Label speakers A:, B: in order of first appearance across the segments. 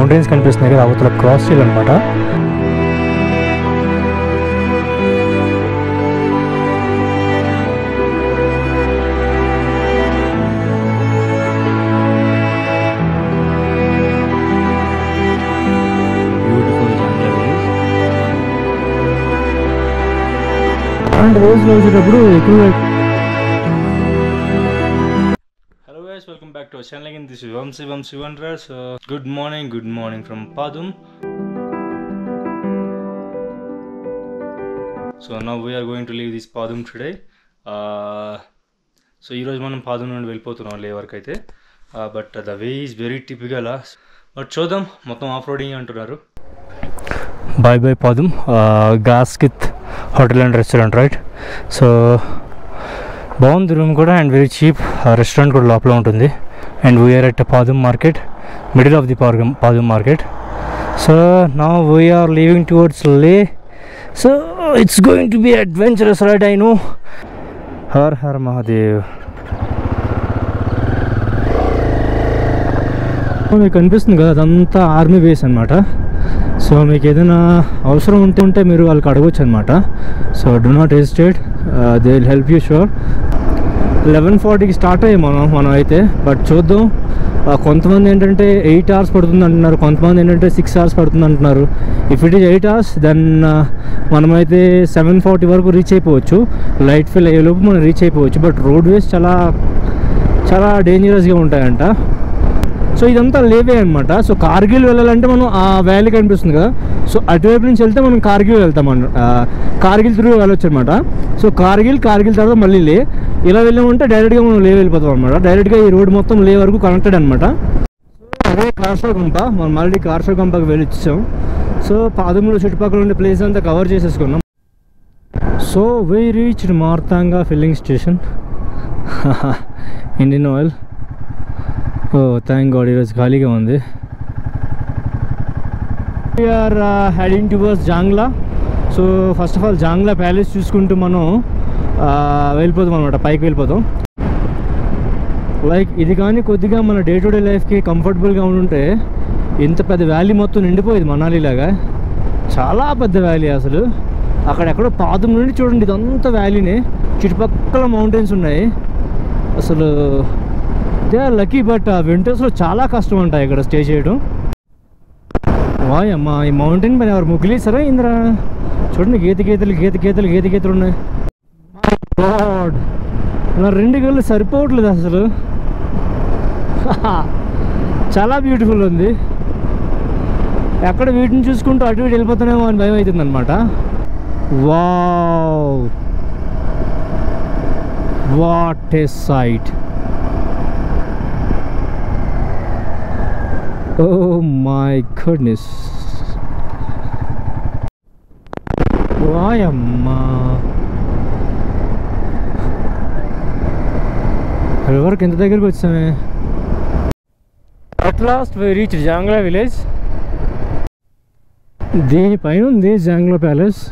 A: Mountains కనిపిస్తున్నాయి కదా, అవతల క్రాస్ చేయాలన్నమాట. అండ్ రోజులో వచ్చేటప్పుడు ఎక్కువగా hello guys, welcome back to our channel again. This is Vamshi wonder. So good morning from Padum. So now we are going to leave this Padum today. So ఈరోజు మనం పాదుం నుండి వెళ్ళిపోతున్నాం లే వరకు అయితే. But the way is very typical. But చూద్దాం, మొత్తం off roading అంటున్నారు. Bye bye Padum. గాస్కిత్ hotel and restaurant right. So బాగుంది రూమ్ కూడా, అండ్ వెరీ చీప్. రెస్టారెంట్ కూడా లోపల ఉంటుంది. And we are at Padum market, middle of the Padum market. So now we are leaving towards Leh. So it's going to be adventurous right, I know. Har Har Mahadev. మీకు కనిపిస్తుంది కదా, అదంతా army base అనమాట. సో మీకు ఏదైనా అవసరం ఉంటే మీరు వాళ్ళకి అడగొచ్చు అనమాట. So do not hesitate, they will help you sure. 11:40కి స్టార్ట్ అయ్యాయి మనం అయితే. బట్ చూద్దాం, కొంతమంది ఏంటంటే 8 hours పడుతుంది అంటున్నారు, కొంతమంది ఏంటంటే 6 hours పడుతుంది అంటున్నారు. If it is 8 hours then మనమైతే 7:40 వరకు రీచ్ అయిపోవచ్చు. లైట్ ఫెయిల్ అయ్యేలోపు మనం రీచ్ అయిపోవచ్చు. బట్ రోడ్ వేస్ చాలా డేంజరస్గా ఉంటాయంట. సో ఇదంతా లేవే అనమాట. సో కార్గిల్ వెళ్ళాలంటే మనం ఆ వ్యాలీ కనిపిస్తుంది కదా, సో అటువైపు నుంచి వెళ్తే మనం కార్గిల్ వెళ్తాం కార్గిల్ త్రూ వెళ్ళొచ్చు అనమాట. సో కార్గిల్ తర్వాత మళ్ళీ లే, ఇలా వెళ్ళామంటే డైరెక్ట్గా మనం లే వెళ్ళిపోతాం అనమాట. డైరెక్ట్గా ఈ రోడ్ మొత్తం లే వరకు కనెక్టెడ్ అనమాట. అదే కార్షో గంప, మనం ఆల్రెడీ కార్షో గంపకి వెళ్ళి వచ్చాం. సో పాదంలో చుట్టుపక్కల ఉండే ప్లేస్ అంతా కవర్ చేసేసుకున్నాం. సో వీ రీచ్డ్ మార్తాంగా filling station, Indian oil. Oh thank God, ఈరోజు ఖాళీగా ఉంది. We are heading towards Zangla. So first of all Zangla palace చూసుకుంటూ మనం వెళ్ళిపోతాం అనమాట, పైకి వెళ్ళిపోతాం. లైక్ ఇది కానీ కొద్దిగా మన డే టు డే లైఫ్కి కంఫర్టబుల్గా ఉంటుంటే ఇంత పెద్ద వ్యాలీ మొత్తం నిండిపోయేది మనాలిలాగా. చాలా పెద్ద వ్యాలీ అసలు. అక్కడెక్కడో పాదం నుండి చూడండి, ఇదంతా వ్యాలీనే, చుట్టుపక్కల మౌంటైన్స్ ఉన్నాయి. అసలు దే ఆర్ లక్కీ. బట్ వింటర్స్లో చాలా కష్టం ఉంటాయి ఇక్కడ స్టే చేయడం. వాయ్ అమ్మా, ఈ మౌంటైన్ పైన ఎవరు ముగ్గులేసారా ఇంద్రా? చూడండి, గీతలు ఉన్నాయి. గాడ్, నా 2 గళ్ళు సరిపోవట్లేదు అసలు. చాలా బ్యూటిఫుల్ ఉంది. ఎక్కడ వీటిని చూసుకుంటూ అటు ఇటు వెళ్ళిపోతానేమో అని భయం అవుతుంది అనమాట. Wow, what a sight. Oh my goodness. వాయమ్మా, రివర్కి ఎంత దగ్గరికి వచ్చామే. At last we reach Zangla village. దీనిపైన ఉంది Zangla palace.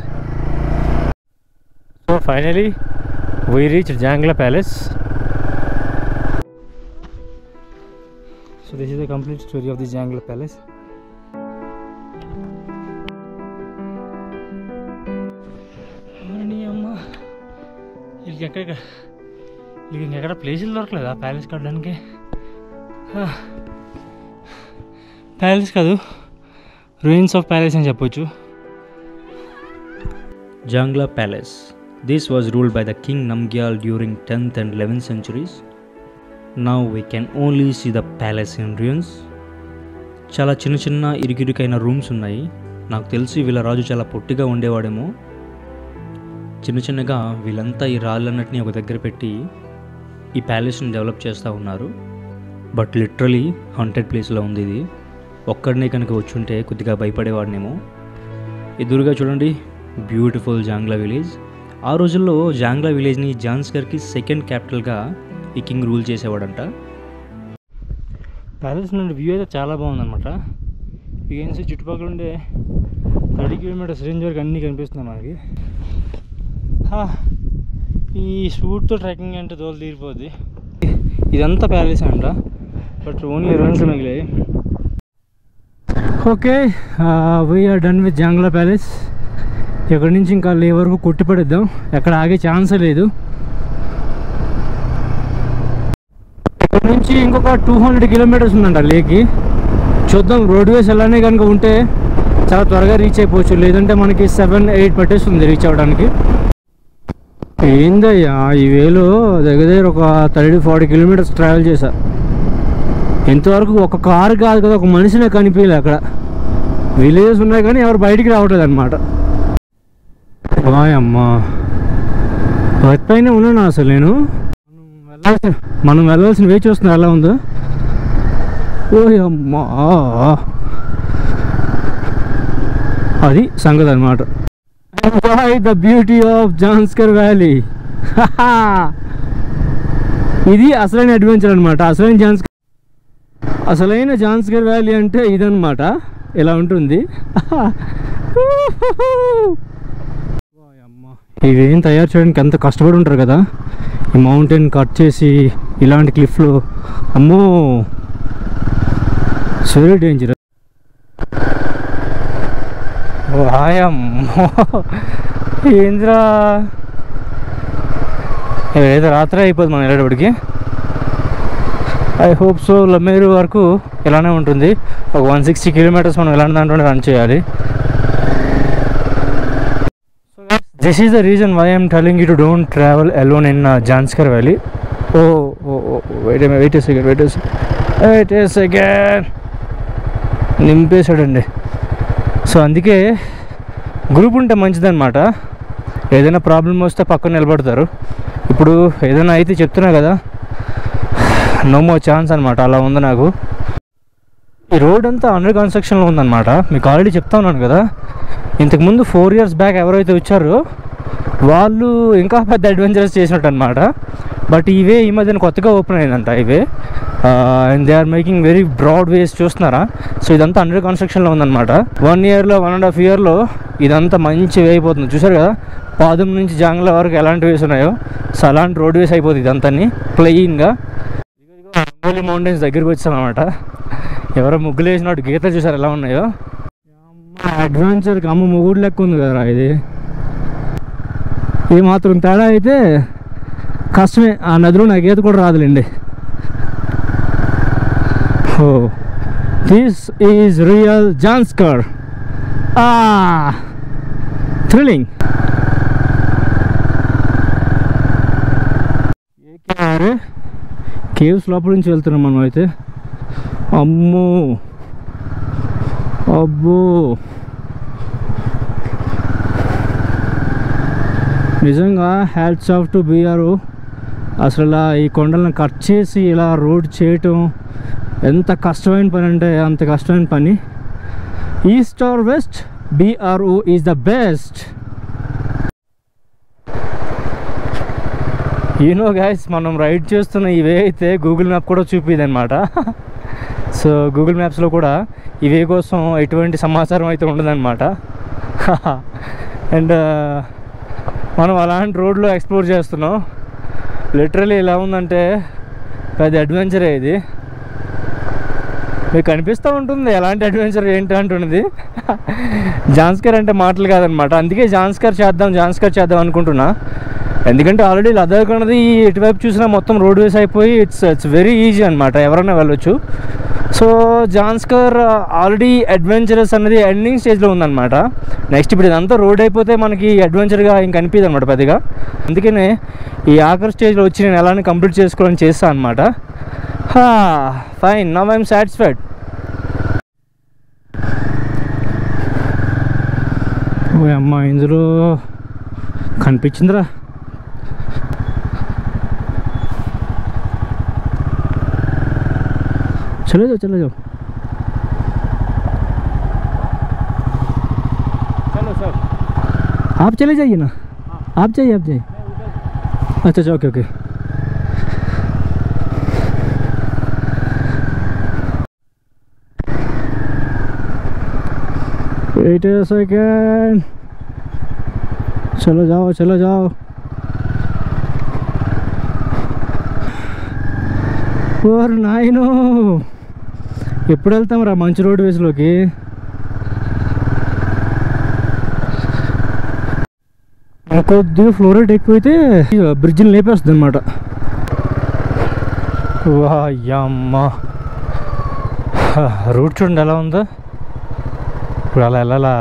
A: So finally we reach Zangla palace. So this is the complete story of the Jangla Palace. అమ్మా, ఇంకెక్కడ ప్లేసులు దొరకలేదు ఆ ప్యాలెస్ కట్టడానికి. ప్యాలెస్ కాదు, రూయిన్స్ ఆఫ్ ప్యాలెస్ అని చెప్పొచ్చు. Jangla Palace. This was ruled by the King Namgyal during 10th and 11th centuries. Now we can only see the palace in ruins. చాలా చిన్న ఇరుకైన రూమ్స్ ఉన్నాయి. నాకు తెలిసి వీళ్ళ రాజు చాలా పొట్టిగా ఉండేవాడేమో. చిన్నగా వీళ్ళంతా ఈ రాళ్ళన్నిటిని ఒక దగ్గర పెట్టి ఈ ప్యాలెస్ని డెవలప్ చేస్తూ ఉన్నారు. బట్ లిటరలీ హాంటెడ్ ప్లేస్లో ఉంది ఇది. ఒక్కడనే కనుక వచ్చుంటే కొద్దిగా భయపడేవాడినేమో. ఎదురుగా చూడండి, బ్యూటిఫుల్ జాంగ్లా విలేజ్. ఆ రోజుల్లో జాంగ్లా విలేజ్ని జాన్స్కర్కి 2nd క్యాపిటల్గా ఈ కింగ్ రూల్ చేసేవాడంట. ప్యాలెస్ నుండి వ్యూ అయితే చాలా బాగుందన్నమాట. ఈఎన్సీ చుట్టుపక్కల ఉండే 30 kilometers రేంజ్ వరకు అన్నీ కనిపిస్తున్నాయి మనకి. ఈ షూట్తో ట్రెక్కింగ్ అంటే దోలు తీరిపోద్ది. ఇదంతా ప్యాలెస్ అంట, బట్ ఓన్లీ రూమ్స్ మిగిలాయి. Okay, we are done with Zangla palace. ఇక్కడి నుంచి ఇంకా లే వరకు కొట్టి పడేద్దాం, ఎక్కడ ఆగే ఛాన్సే లేదు. ఇక్కడ నుంచి ఇంకొక 200 కిలోమీటర్స్ ఉందంట లేకి. చూద్దాం, రోడ్ వేస్ ఎలానే కనుక ఉంటే చాలా త్వరగా రీచ్ అయిపోవచ్చు, లేదంటే మనకి 7-8 పట్టేస్తుంది రీచ్ అవ్వడానికి. ఏందయ్యా ఈ వేలో దగ్గర దగ్గర ఒక 30-40 కిలోమీటర్స్ ట్రావెల్ చేశా. ఇంతవరకు ఒక కారు కాదు కదా, ఒక మనిషినే కనిపించలే అక్కడ. విలేజెస్ ఉన్నాయి కానీ ఎవరు బయటికి రావట్లేదు అనమాట. అమ్మా వర్క్ పైన ఉన్నాను అసలు నేను. మనం వెళ్ళాల్సిన వే చూస్తున్నా ఎలా ఉందో. ఓ అమ్మా, అది సంగతి అనమాట. The beauty of Zanskar valley. ఇది అసలైన అడ్వెంచర్ అనమాట. అసలైన జాన్స్కర్ వ్యాలీ అంటే ఇదనమాట, ఇలా ఉంటుంది. ఇవేం తయారు చేయడానికి ఎంత కష్టపడి ఉంటారు కదా, ఈ మౌంటైన్ కట్ చేసి ఇలాంటి క్లిఫ్లో. అమ్మో, వెరీ డేంజరస్. వాయమ్మో ఏంద్రా, ఏదో రాత్రి అయిపోద్ది మనం వెళ్ళేటప్పటికి. I hope so. లమేరు వరకు ఇలానే ఉంటుంది. ఒక 160 కిలోమీటర్స్ మనం ఇలాంటి దాంట్లో రన్ చేయాలి. This is the reason why I'm telling you to don't travel alone in Zanskar valley. Wait a second నింపేశాడండి. సో అందుకే గ్రూప్ ఉంటే మంచిదన్నమాట. ఏదైనా ప్రాబ్లం వస్తే పక్కన నిలబడతారు. ఇప్పుడు ఏదైనా అయితే చెప్తున్నా కదా, నో మోర్ ఛాన్స్ అనమాట. అలా ఉంది నాకు. ఈ రోడ్ అంతా అండర్ కన్స్ట్రక్షన్లో ఉందన్నమాట. మీకు ఆల్రెడీ చెప్తా ఉన్నాను కదా, ఇంతకుముందు 4 years బ్యాక్ ఎవరైతే వచ్చారో వాళ్ళు ఇంకా పెద్ద అడ్వెంచరస్ చేసినట్టు అనమాట. బట్ ఈ మధ్యన కొత్తగా ఓపెన్ అయిందంట ఇవే. And they are making very broad ways, చూస్తున్నారా? సో ఇదంతా అండర్ కన్స్ట్రక్షన్లో ఉందన్నమాట. 1 yearలో 1.5 yearలో ఇదంతా మంచి వే అయిపోతుంది. చూసారు కదా, పాదం నుంచి జాంగ్లా వరకు ఎలాంటి వేస్ ఉన్నాయో, సో అలాంటి రోడ్ వేస్ అయిపోతుంది ఇదంతా ప్లెయిన్గా. రంగోలీ మౌంటైన్స్ దగ్గరికి వచ్చామన్నమాట. ఎవరో ముగ్గులు వేసినట్టు గీతలు చూసారు ఎలా ఉన్నాయో. అడ్వెంచర్కి అమ్మ ముగ్గురు లెక్క ఉంది కదరా ఇది. ఏ మాత్రం తేడా అయితే కష్టమే. ఆ నదిలో నాకు ఈత కూడా రాదులేండి. Oh, this is real Zanskar. Thrilling. Caves లోపల నుంచి వెళ్తున్నాం మనం అయితే. అమ్మో అబ్బో, నిజంగా హ్యాట్స్ ఆఫ్ టు BRO. అసలు ఈ కొండలను కట్ చేసి ఇలా రోడ్ చేయటం ఎంత కష్టమైన పని అంటే అంత కష్టమైన పని. East or west, BRO is the best. Guys, మనం రైడ్ చేస్తున్న ఇవే అయితే గూగుల్ మ్యాప్ కూడా చూపిది అనమాట. సో గూగుల్ మ్యాప్స్లో కూడా ఇవే కోసం ఎటువంటి సమాచారం అయితే ఉండదన్నమాట. అండ్ మనం అలాంటి రోడ్లో ఎక్స్ప్లోర్ చేస్తున్నాం. లిటరలీ ఎలా ఉందంటే పెద్ద అడ్వెంచరే ఇది. మీకు కనిపిస్తూ ఉంటుంది ఎలాంటి అడ్వెంచర్ ఏంటి అంటున్నది. జాన్స్కర్ అంటే మాటలు కాదనమాట. అందుకే జాన్స్కర్ చేద్దాం అనుకుంటున్నా. ఎందుకంటే ఆల్రెడీ లదాఖ్ అన్నది ఎటువైపు చూసినా మొత్తం రోడ్ వేస్ అయిపోయి ఇట్స్ వెరీ ఈజీ అనమాట, ఎవరైనా వెళ్ళొచ్చు. సో జాన్స్కర్ ఆల్రెడీ అడ్వెంచరస్ అనేది ఎండింగ్ స్టేజ్లో ఉందన్నమాట. నెక్స్ట్ ఇప్పుడు ఇదంతా రోడ్ అయిపోతే మనకి అడ్వెంచర్గా ఇంక అనిపిదు అనమాట పెద్దగా. అందుకనే ఈ ఆఖరి స్టేజ్లో వచ్చి నేను ఎలానే కంప్లీట్ చేసుకోవాలని చేస్తాను అనమాట. Fine, now I'm satisfied. Oh అమ్మ, ఇందులో కనిపించిందిరా. चले जाओ चलो सर, आप चले जाइए ना. आप जाइए. अच्छा ओके. Wait a second. चलो जाओ. ఓర్ నాయనో, ఎప్పుడు వెళ్తాం రా మంచి రోడ్ వేస్లోకి. కొద్దిగా ఫ్లో రేట్ ఎక్కువైతే బ్రిడ్జిని లేపేస్తుంది అనమాట. వాయమ్మ, రూట్ చూడండి ఎలా ఉందో. ఇప్పుడు అలా వెళ్ళాలా?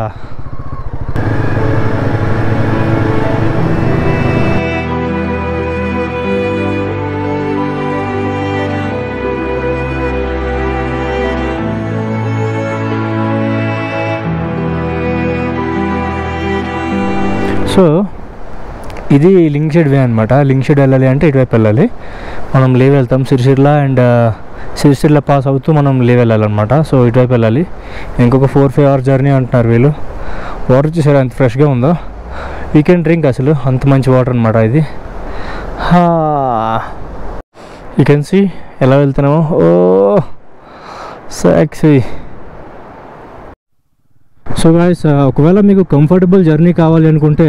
A: సో ఇది లింక్ షెడ్ వే అనమాట. లింక్ షెడ్ వెళ్ళాలి అంటే ఇటువైపు వెళ్ళాలి. మనం లేవ్ వెళ్తాం సిరిసిల్ల, అండ్ సిరిసిల్ల పాస్ అవుతూ మనం లేవ్ వెళ్ళాలన్నమాట. సో ఇటువైపు వెళ్ళాలి. ఇంకొక 4-5 hours జర్నీ అంటున్నారు వీళ్ళు. వాటర్ చూసారా ఎంత ఫ్రెష్గా ఉందో. వీ కెన్ డ్రింక్, అసలు అంత మంచి వాటర్ అనమాట ఇది. యూ కెన్ సీ ఎలా వెళ్తున్నామో. ఓ సాక్సీ. సో గాయ్స్, ఒకవేళ మీకు కంఫర్టబుల్ జర్నీ కావాలి అనుకుంటే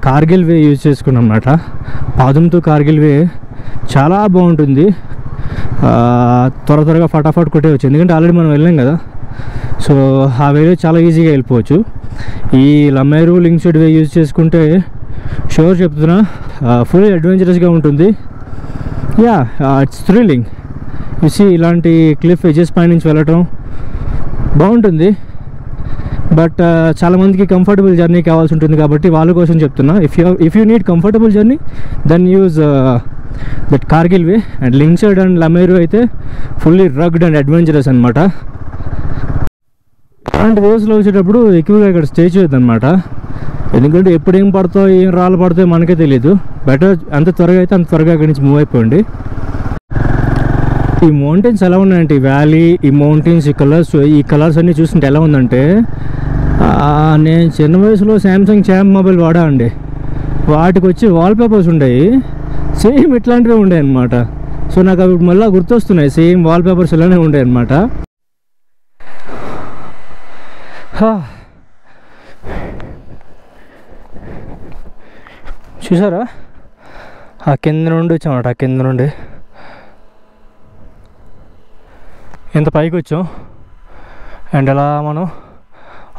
A: కార్గిల్ వే యూజ్ చేసుకున్నాం అన్నమాట. పాదంతో కార్గిల్ వే చాలా బాగుంటుంది. త్వరగా ఫటాఫట్ కొట్టేయచ్చు, ఎందుకంటే ఆల్రెడీ మనం వెళ్ళాం కదా. సో ఆ వేలో చాలా ఈజీగా వెళ్ళిపోవచ్చు. ఈ లమ్మేరు లింక్ షెడ్ వే యూజ్ చేసుకుంటే షూర్ చెప్తున్నా ఫుల్ అడ్వెంచరస్గా ఉంటుంది. Yeah, it's thrilling. చూసి ఇలాంటి క్లిఫ్ ఎడ్జెస్ పైనుంచి వెళ్ళటం బాగుంటుంది. బట్ చాలామందికి కంఫర్టబుల్ జర్నీ కావాల్సి ఉంటుంది కాబట్టి వాళ్ళ కోసం చెప్తున్నా. If you need comfortable journey then use that Kargil way. And Lingshed and Lamayuru అయితే ఫుల్లీ రగ్డ్ అండ్ అడ్వెంచరస్ అనమాట. అలాంటి వేస్లో వచ్చేటప్పుడు ఎక్కువగా ఇక్కడ స్టే చేయొద్దన్నమాట, ఎందుకంటే ఎప్పుడు ఏం పడతాయో ఏం రాళ్ళు పడతాయో మనకే తెలియదు. బెటర్ ఎంత త్వరగా అయితే అంత త్వరగా అక్కడి నుంచి మూవ్ అయిపోండి. ఈ మౌంటైన్స్ ఎలా ఉన్నాయంటే, ఈ వ్యాలీ, ఈ మౌంటైన్స్, ఈ కలర్స్ అన్నీ చూస్తుంటే ఎలా ఉందంటే, నేను చిన్న వయసులో శాంసంగ్ ఛాంప్ మొబైల్ వాడా అండి. వాటికి వచ్చి వాల్పేపర్స్ ఉండేవి, సేమ్ ఇట్లాంటివే ఉండే అనమాట. సో నాకు అవి మళ్ళీ గుర్తొస్తున్నాయి, సేమ్ వాల్పేపర్స్ ఇలానే ఉండే అనమాట. చూసారా, ఆ కింద నుండి వచ్చామన్నమాట. ఆ కింద నుండి ఎంత పైకి వచ్చాం. అండ్ అలా మనం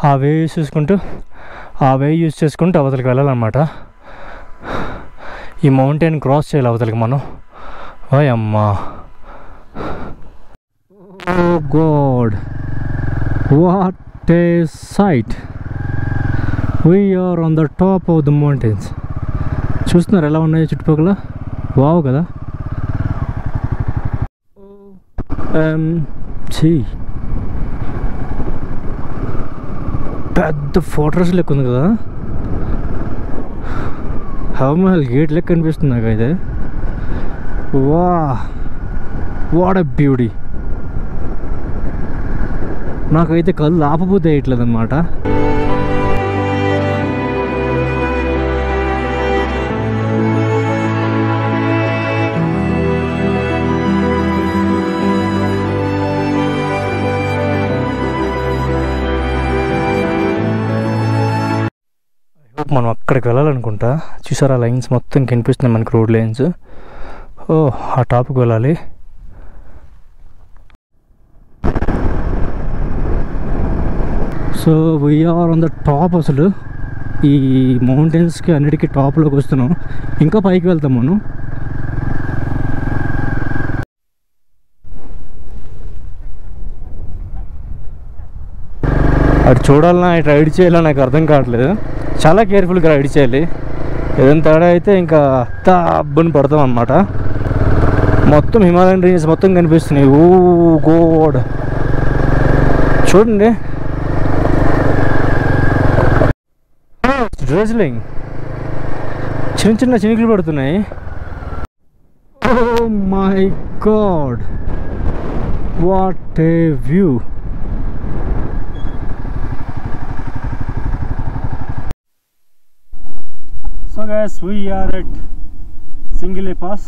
A: ఆ వే యూజ్ చేసుకుంటూ అవతలకి వెళ్ళాలన్నమాట. ఈ మౌంటైన్ క్రాస్ చేయాలి అవతలకి మనం. ఓయ్ అమ్మా, oh God, what a sight. We are on the top of the mountains. చూస్తున్నారు ఎలా ఉన్నాయో చుట్టుపక్కల. వావ్ కదా. పెద్ద ఫోర్ట్రెస్ లెక్క ఉంది కదా, హవామహల్ గేట్ లెక్క అనిపిస్తుంది నాకు అయితే. What a beauty. నాకైతే కళ్ళు ఆపబోతే వేయట్లేదు అనమాట. మనం అక్కడికి వెళ్ళాలనుకుంటా. చూసారా లైన్స్ మొత్తం కనిపిస్తున్నాయి మనకి, రోడ్ లైన్స్. ఓ ఆ టాప్కి వెళ్ళాలి. So we are on the top. అసలు ఈ మౌంటైన్స్కి అన్నిటికీ టాప్లోకి వస్తున్నాం. ఇంకా పైకి వెళ్తాం మనం. అటు చూడాలన్నా ఇటు రైడ్ చేయాలో నాకు అర్థం కావట్లేదు. చాలా కేర్ఫుల్గా రైడ్ చేయాలి, ఏదైనా తేడా అయితే ఇంకా అబ్బని పడతాం అన్నమాట. మొత్తం హిమాలయన్ రేంజెస్ మొత్తం కనిపిస్తున్నాయి. ఓ గోడ్, చూడండి. డ్రెజ్లింగ్, చిన్న చిన్న చినుకులు పడుతున్నాయి. Oh my God, what a view. So guys, we are at Singile Pass.